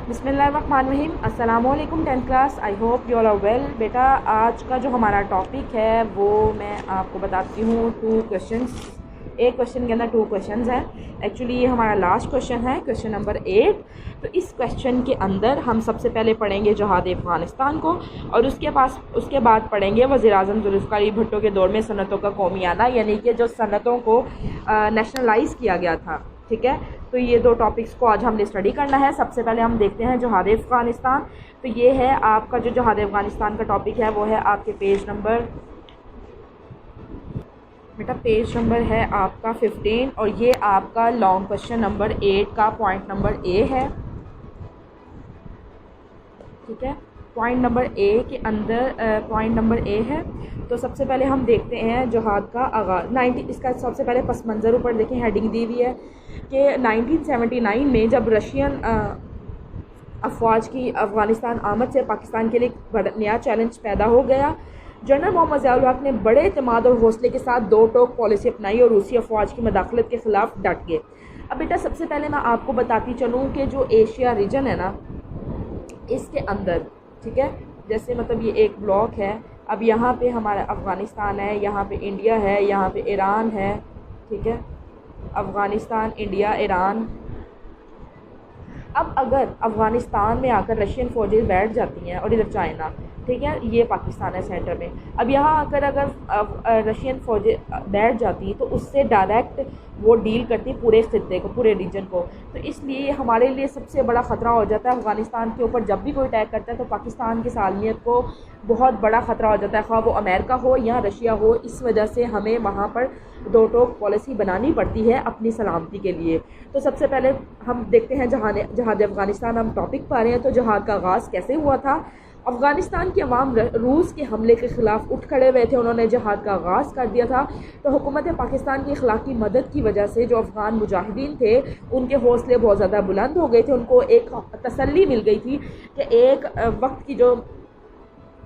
بسم اللہ الرحمن الرحیم. السلام علیکم 10th class. I hope you all are well. بیٹا آج کا جو ہمارا ٹاپک ہے وہ میں آپ کو بتاتی ہوں 2 کویشچنس. ایک کویشچن کے اندر 2 کویشچنز ہیں. ایکچولی یہ ہمارا لاسٹ کویشچن ہے, کویشچن نمبر 8. تو اس کویشچن کے اندر ہم سب سے پہلے پڑھیں گے جہاد افغانستان کو, اور اس کے بعد پڑھیں گے وزیر اعظم ذوالفقار علی بھٹو کے دور میں صنعتوں کا قومیانہ, یعنی کہ جو صنعتوں کو نیشنلائز کیا گیا تھا. ٹھیک ہے, تو یہ 2 ٹاپکس کو آج ہم نے اسٹڈی کرنا ہے. سب سے پہلے ہم دیکھتے ہیں جہاد افغانستان. تو یہ ہے آپ کا جو جہاد افغانستان کا ٹاپک ہے وہ ہے آپ کے پیج نمبر ہے آپ کا 15, اور یہ آپ کا لانگ کویشچن نمبر 8 کا پوائنٹ نمبر اے ہے. ٹھیک ہے, پوائنٹ نمبر اے کے اندر پوائنٹ نمبر اے ہے. تو سب سے پہلے ہم دیکھتے ہیں جہاد کا آغاز. اس کا سب سے پہلے پس منظر اوپر دیکھیں, ہیڈنگ دی ہوئی ہے کہ 1979 میں جب رشین افواج کی افغانستان آمد سے پاکستان کے لیے نیا چیلنج پیدا ہو گیا. جنرل محمد ضیاء الحق نے بڑے اعتماد اور حوصلے کے ساتھ 2 ٹوک پالیسی اپنائی اور روسی افواج کی مداخلت کے خلاف ڈٹ گئے. اب بیٹا سب سے پہلے میں آپ کو بتاتی چلوں کہ جو ایشیا ریجن ہے نا, اس کے اندر, ٹھیک ہے, جیسے مطلب یہ ایک بلاک ہے. اب یہاں پہ ہمارا افغانستان ہے, یہاں پہ انڈیا ہے, یہاں پہ ایران ہے. ٹھیک ہے, افغانستان, انڈیا, ایران. اب اگر افغانستان میں آ کر رشین فوجیں بیٹھ جاتی ہیں اور ادھر چائنا, ٹھیک ہے, یہ پاکستان ہے سینٹر میں. اب یہاں آ کر اگر رشین فوجیں بیٹھ جاتی تو اس سے ڈائریکٹ وہ ڈیل کرتی پورے خطے کو, پورے ریجن کو. تو اس لیے ہمارے لیے سب سے بڑا خطرہ ہو جاتا ہے افغانستان کے اوپر. جب بھی کوئی اٹیک کرتا ہے تو پاکستان کی سالمیت کو بہت بڑا خطرہ ہو جاتا ہے, خواہ وہ امریکہ ہو یا رشیا ہو. اس وجہ سے ہمیں وہاں پر 2 ٹوک پالیسی بنانی پڑتی ہے اپنی سلامتی کے لیے. تو سب سے پہلے ہم دیکھتے ہیں جہاد افغانستان. ہم ٹاپک پا رہے ہیں. تو جہاد کا آغاز کیسے ہوا تھا؟ افغانستان کے عوام روس کے حملے کے خلاف اٹھ کھڑے ہوئے تھے, انہوں نے جہاد کا آغاز کر دیا تھا. تو حکومت پاکستان کی اخلاقی مدد کی وجہ سے جو افغان مجاہدین تھے ان کے حوصلے بہت زیادہ بلند ہو گئے تھے. ان کو ایک تسلی مل گئی تھی کہ ایک وقت کی جو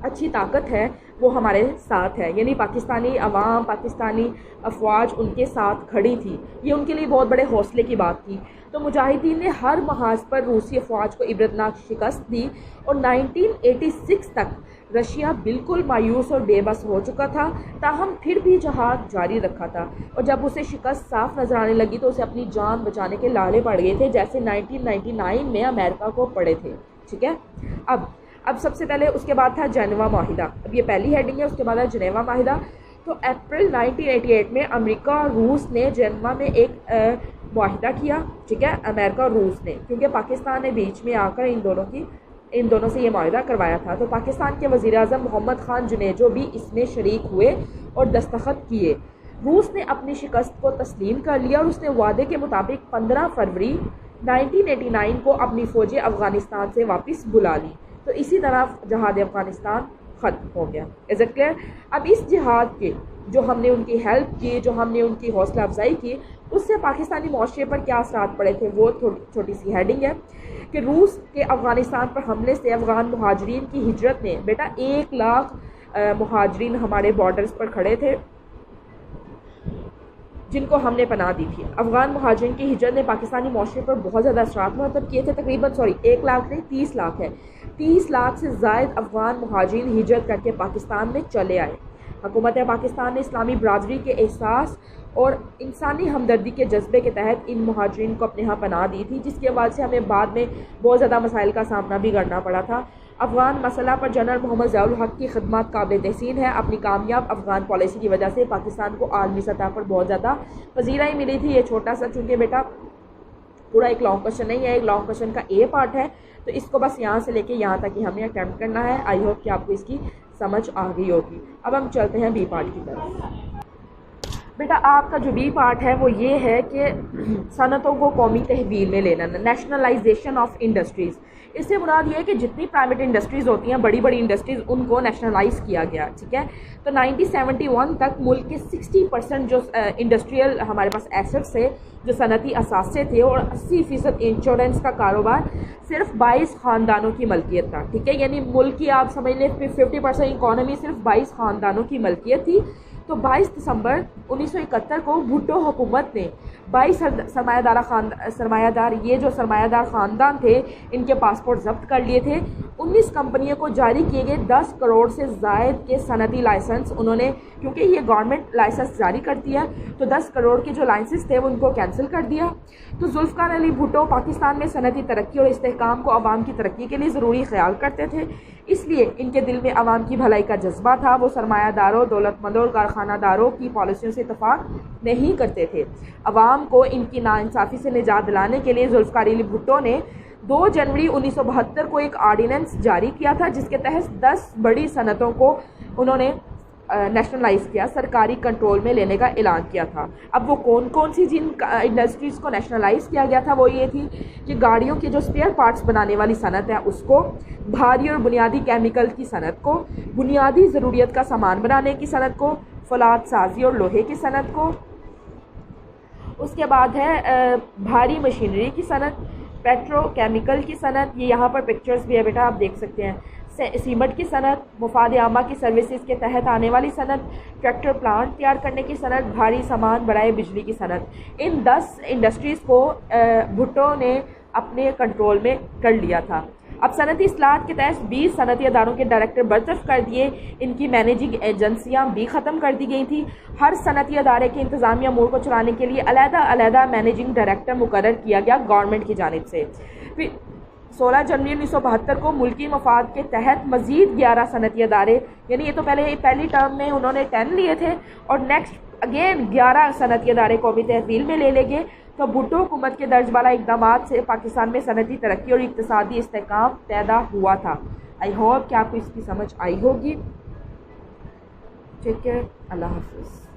اچھی طاقت ہے وہ ہمارے ساتھ ہے, یعنی پاکستانی عوام, پاکستانی افواج ان کے ساتھ کھڑی تھی. یہ ان کے لیے بہت بڑے حوصلے کی بات تھی. تو مجاہدین نے ہر محاذ پر روسی افواج کو عبرتناک شکست دی, اور 1986 تک رشیا بالکل مایوس اور بے بس ہو چکا تھا. تاہم پھر بھی جہاد جاری رکھا تھا, اور جب اسے شکست صاف نظر آنے لگی تو اسے اپنی جان بچانے کے لالے پڑ گئے تھے, جیسے 1999 میں امریکہ کو پڑے تھے. ٹھیک ہے, اب سب سے پہلے اس کے بعد تھا جنیوا معاہدہ. اب یہ پہلی ہیڈنگ ہے, اس کے بعد ہے جنیوا معاہدہ. تو اپریل 1988 میں امریکہ اور روس نے جنیوا میں ایک معاہدہ کیا. ٹھیک ہے, امریکہ اور روس نے, کیونکہ پاکستان نے بیچ میں آ کر ان دونوں سے یہ معاہدہ کروایا تھا. تو پاکستان کے وزیر اعظم محمد خان جنیجو بھی اس میں شریک ہوئے اور دستخط کیے. روس نے اپنی شکست کو تسلیم کر لیا, اور اس نے وعدے کے مطابق 15 فروری 1989 کو اپنی فوجیں افغانستان سے واپس بلا لی. تو اسی طرح جہاد افغانستان ختم ہو گیا. Is it clear? اب اس جہاد کے جو ہم نے ان کی ہیلپ کی, جو ہم نے ان کی حوصلہ افزائی کی, اس سے پاکستانی معاشرے پر کیا اثرات پڑے تھے, وہ چھوٹی سی ہیڈنگ ہے کہ روس کے افغانستان پر حملے سے افغان مہاجرین کی ہجرت نے, بیٹا 1 لاکھ مہاجرین ہمارے بارڈرز پر کھڑے تھے جن کو ہم نے پناہ دی تھی. افغان مہاجرین کی ہجرت نے پاکستانی معاشرے پر بہت زیادہ اثرات مرتب کیے تھے. تقریباً 1 لاکھ نہیں, 30 لاکھ ہے. 30 لاکھ سے زائد افغان مہاجرین ہجرت کر کے پاکستان میں چلے آئے. حکومت پاکستان نے اسلامی برادری کے احساس اور انسانی ہمدردی کے جذبے کے تحت ان مہاجرین کو اپنے ہاں پناہ دی تھی, جس کی وجہ سے ہمیں بعد میں بہت زیادہ مسائل کا سامنا بھی کرنا پڑا تھا. افغان مسئلہ پر جنرل محمد ضیاء الحق کی خدمات قابل تحسین ہے. اپنی کامیاب افغان پالیسی کی وجہ سے پاکستان کو عالمی سطح پر بہت زیادہ پذیرائی ملی تھی. یہ چھوٹا سا, چونکہ بیٹا پورا ایک لانگ کویشچن نہیں ہے, ایک لانگ کویشچن کا اے پارٹ ہے, تو اس کو بس یہاں سے لے کے یہاں تک ہی ہم نے اٹیمپٹ کرنا ہے. آئی ہوپ کہ آپ کو اس کی سمجھ آ گئی ہوگی. اب ہم چلتے ہیں بی پارٹ کی طرف. بیٹا آپ کا جو بی پارٹ ہے وہ یہ ہے کہ صنعتوں کو قومی تحویل میں لینا, نیشنلائزیشن آف انڈسٹریز. اس سے مراد یہ ہے کہ جتنی پرائیویٹ انڈسٹریز ہوتی ہیں, بڑی بڑی انڈسٹریز, ان کو نیشنلائز کیا گیا. ٹھیک ہے, تو 1971 تک ملک کے 60% جو انڈسٹریل ہمارے پاس ایسٹس تھے, جو صنعتی اثاثے تھے, اور 80% انشورنس کا کاروبار صرف 22 خاندانوں کی ملکیت تھا. ٹھیک ہے, یعنی ملک کی آپ سمجھ لیں 50% اکانومی صرف 22 خاندانوں کی ملکیت تھی. تو 22 دسمبر 1971 کو بھٹو حکومت نے 22 سرمایہ دار یہ جو سرمایہ دار خاندان تھے ان کے پاسپورٹ ضبط کر لیے تھے. 19 کمپنیوں کو جاری کیے گئے 10 کروڑ سے زائد کے صنعتی لائسنس انہوں نے, کیونکہ یہ گورنمنٹ لائسنس جاری کرتی ہے تو 10 کروڑ کے جو لائسنس تھے وہ ان کو کینسل کر دیا. تو ذوالفقار علی بھٹو پاکستان میں صنعتی ترقی اور استحکام کو عوام کی ترقی کے لیے ضروری خیال کرتے تھے, اس لیے ان کے دل میں عوام کی بھلائی کا جذبہ تھا. وہ سرمایہ داروں, دولت مندوں اور کارخانہ داروں کی پالیسیوں سے اتفاق نہیں کرتے تھے. عوام کو ان کی ناانصافی سے نجات دلانے کے لیے ذوالفقار علی بھٹو نے 2 جنوری 1972 کو ایک آرڈیننس جاری کیا تھا جس کے تحت 10 بڑی صنعتوں کو انہوں نے نیشنلائز کیا, سرکاری کنٹرول میں لینے کا اعلان کیا تھا. اب وہ کون سی جن انڈسٹریز کو نیشنلائز کیا گیا تھا وہ یہ تھی کہ گاڑیوں کے جو اسپیئر پارٹس بنانے والی صنعت ہے اس کو, بھاری اور بنیادی کیمیکل کی صنعت کو, بنیادی ضروریت کا سامان بنانے کی صنعت کو, فولاد سازی اور لوہے کی صنعت کو, اس کے بعد ہے بھاری مشینری کی صنعت, پیٹرو کیمیکل کی صنعت, یہ یہاں پر پکچرز بھی ہے بیٹا آپ دیکھ سکتے ہیں, سیمنٹ کی صنعت, مفاد عامہ کی سروسز کے تحت آنے والی صنعت, ٹریکٹر پلانٹ تیار کرنے کی صنعت, بھاری سامان برائے بجلی کی صنعت. ان 10 انڈسٹریز کو بھٹو نے اپنے کنٹرول میں کر لیا تھا. اب صنعتی اصلاحات کے تحت 20 صنعتی اداروں کے ڈائریکٹر برطرف کر دیے, ان کی مینیجنگ ایجنسیاں بھی ختم کر دی گئی تھیں. ہر صنعتی ادارے کے انتظامی امور کو چلانے کے لیے علیحدہ مینیجنگ ڈائریکٹر مقرر کیا گیا گورنمنٹ کی جانب سے. پھر 16 جنوری 1972 کو ملکی مفاد کے تحت مزید 11 صنعتی ادارے, یعنی یہ تو پہلی ٹرم میں انہوں نے 10 لیے تھے اور نیکسٹ اگین 11 صنعتی ادارے قومی تحویل میں لے گئے. تو بھٹو حکومت کے درج بالا اقدامات سے پاکستان میں صنعتی ترقی اور اقتصادی استحکام پیدا ہوا تھا. آئی ہوپ کہ آپ کو اس کی سمجھ آئی ہوگی. ٹھیک ہے, اللہ حافظ.